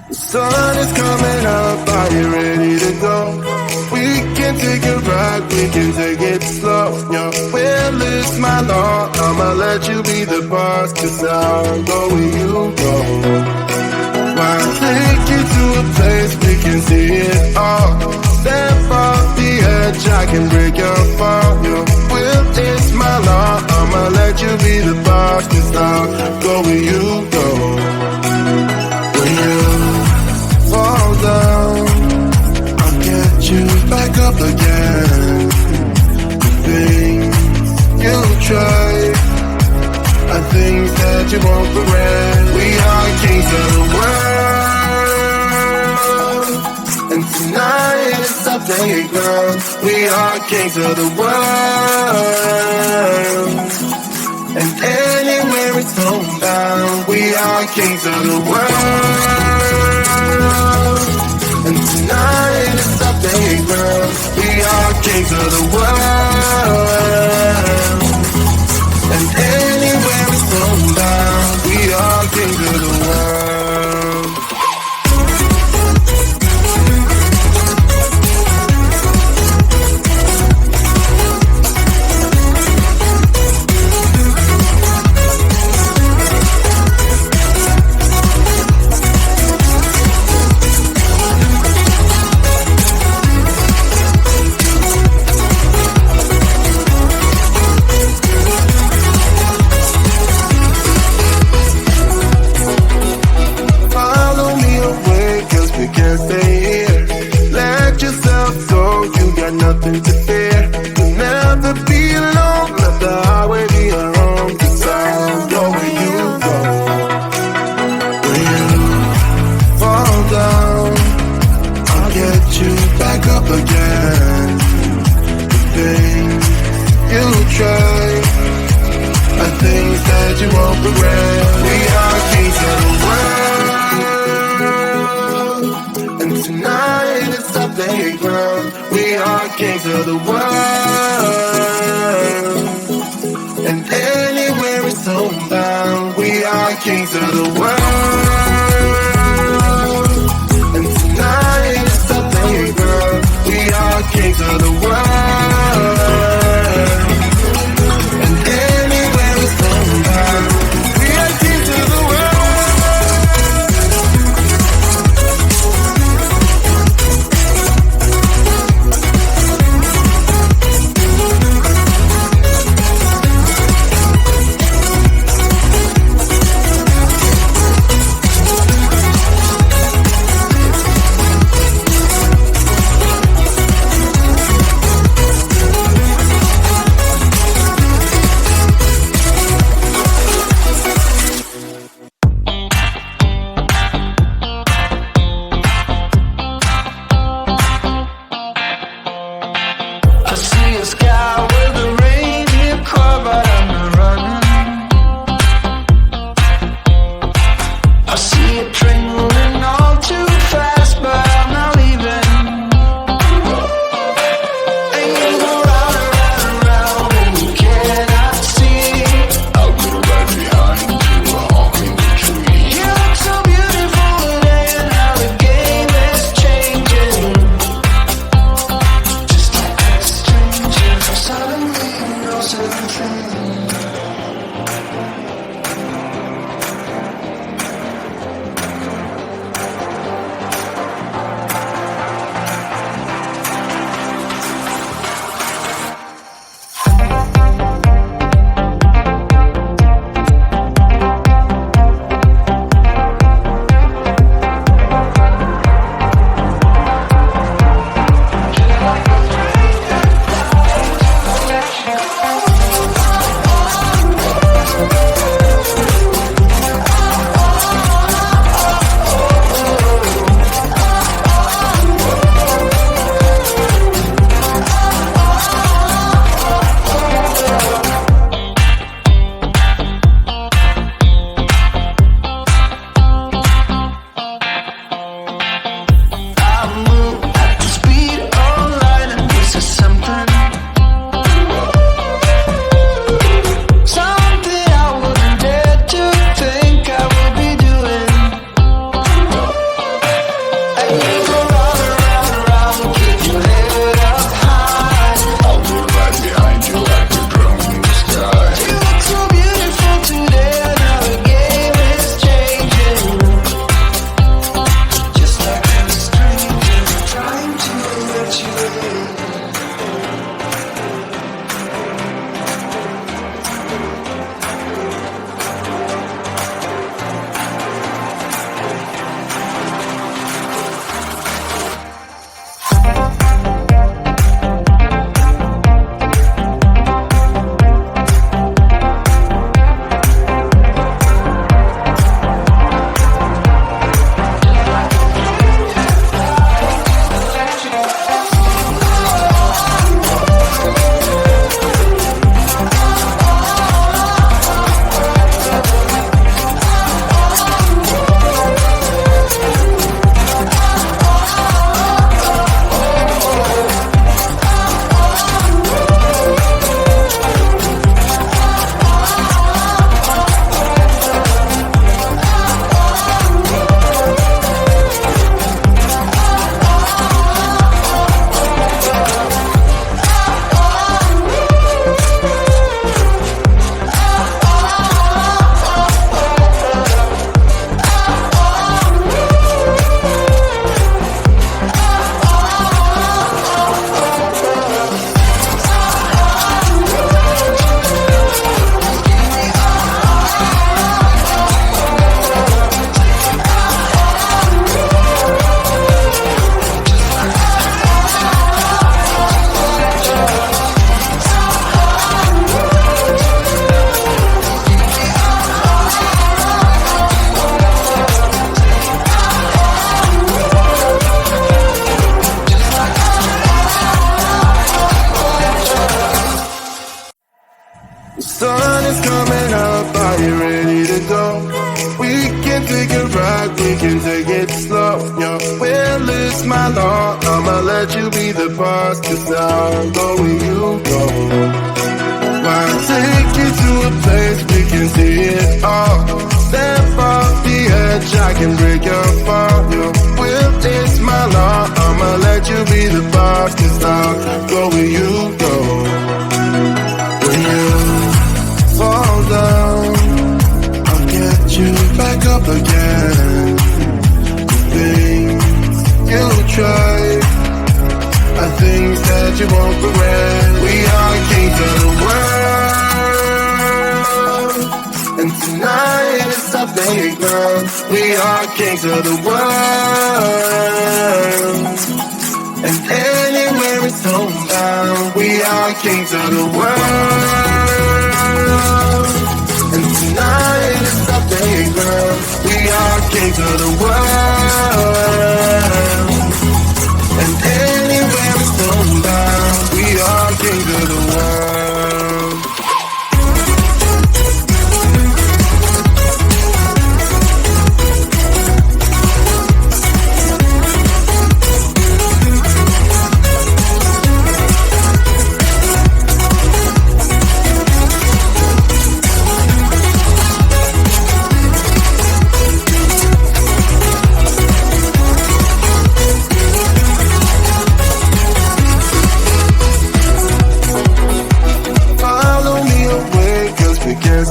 Sun is coming up, are you ready to go? We can take a ride, we can take it slow. Your will is my law, I'ma let you be the boss, 'cause I'll go where you go. I'll take you to a place we can see it all. Step off the edge, I can break your fall. Your will is my law, I'ma let you be the boss, 'cause I'll go where you go. When you fall down, I'll get you back up again. The things you try are things that you won't regret. We are kings of the world, and tonight is our playground. We are kings of the world, and anywhere it's homebound. We are kings of the world, and tonight is our playground. We are kings of the world, and anywhere it's homebound. We are kings of the world. Nothing to fear. You'll never be alone. Let the highway be your home, 'cause I'll go where you go. When you fall down, I'll get you back up again. The things you try are things that you won't regret. We are kings of the world, and tonight it's our playground. We are kings of the world, and anywhere it's homebound. We are kings of the world, and tonight it's our playground. We are kings of the world, and anywhere it's homebound. We are kings of the world. Sorry. my law, I'ma let you be the boss, 'cause I'll go where you go. I'll take you to a place we can see it all. Step off the edge, I can break your fall. Your will is my law, I'ma let you be the boss, 'cause I'll go where you go. When you fall down, I'll get you back up again. The things you try are things that you won't regret. We are kings of the world, and tonight is our playground. We are kings of the world, and anywhere it's homebound. We are kings of the world, and tonight is our playground. We are kings of the world, and anywhere it's homebound. We are kings of the world.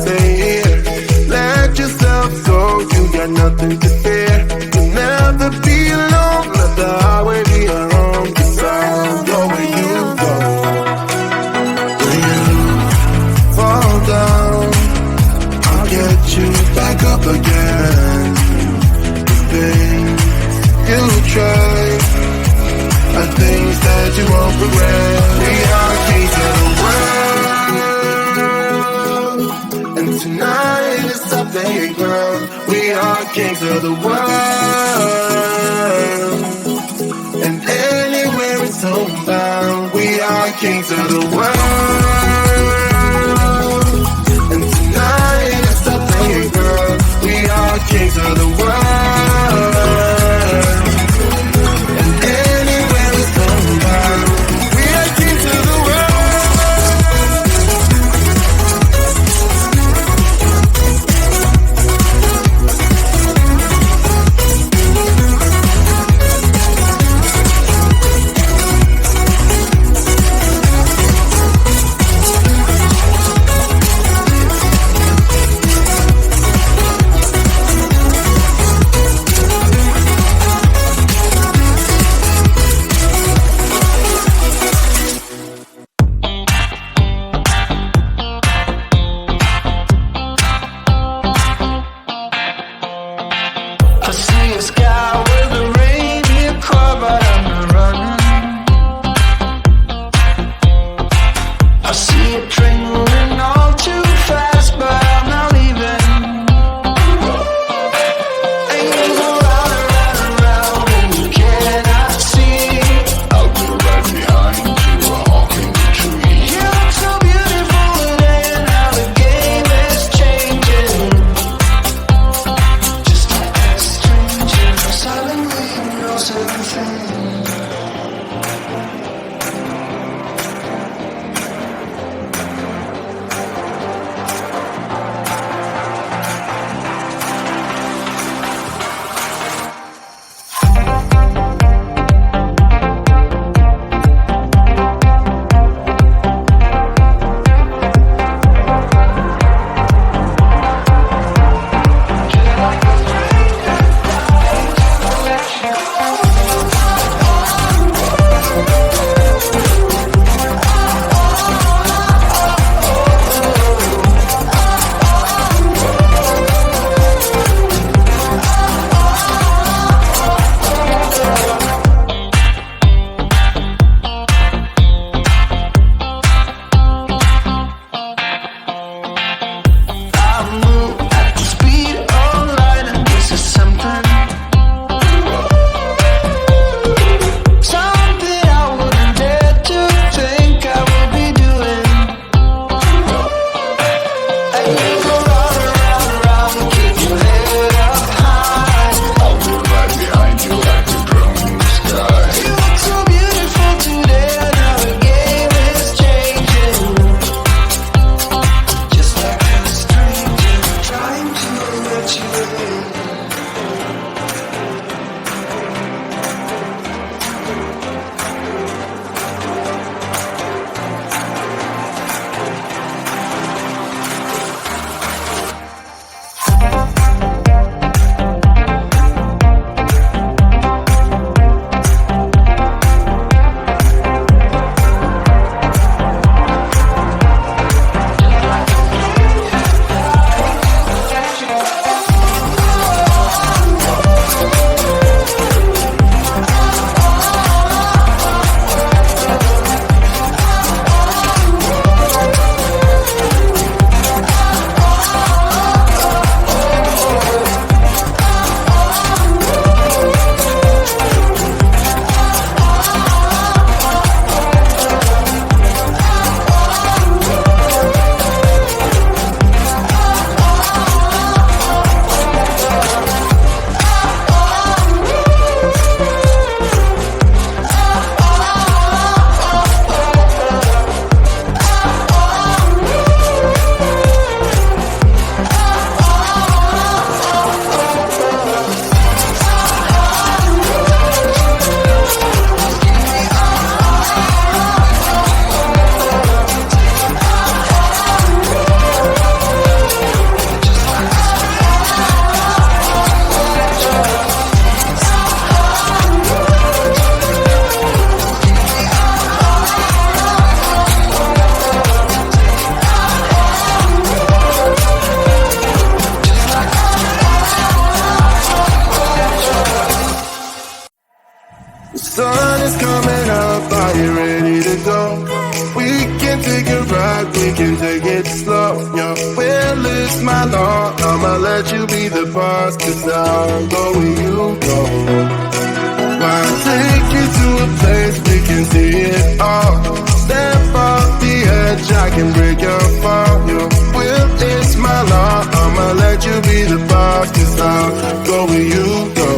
Stay here, let yourself go, you got nothing to fear. You'll never be alone, let the highway be your home, 'cause I'll go where you go. When you fall down, I'll get you back up again. The things you try are things that you won't regret. We are kings of the world, and tonight is our playground. We are kings of the world, and anywhere it's homebound. We are kings of the world, and tonight is our playground. We are kings of the world, and anywhere it's homebound. We are kings of the world. go. We can take a ride, we can take it slow. Yo, well, it's my law, I'ma let you be the boss, 'cause I'll go where you go. I'll take you to a place we can see it all. Step off the edge, I can break your fall. Yo, well, it's my law, I'ma let you be the boss, 'cause I'll go where you go.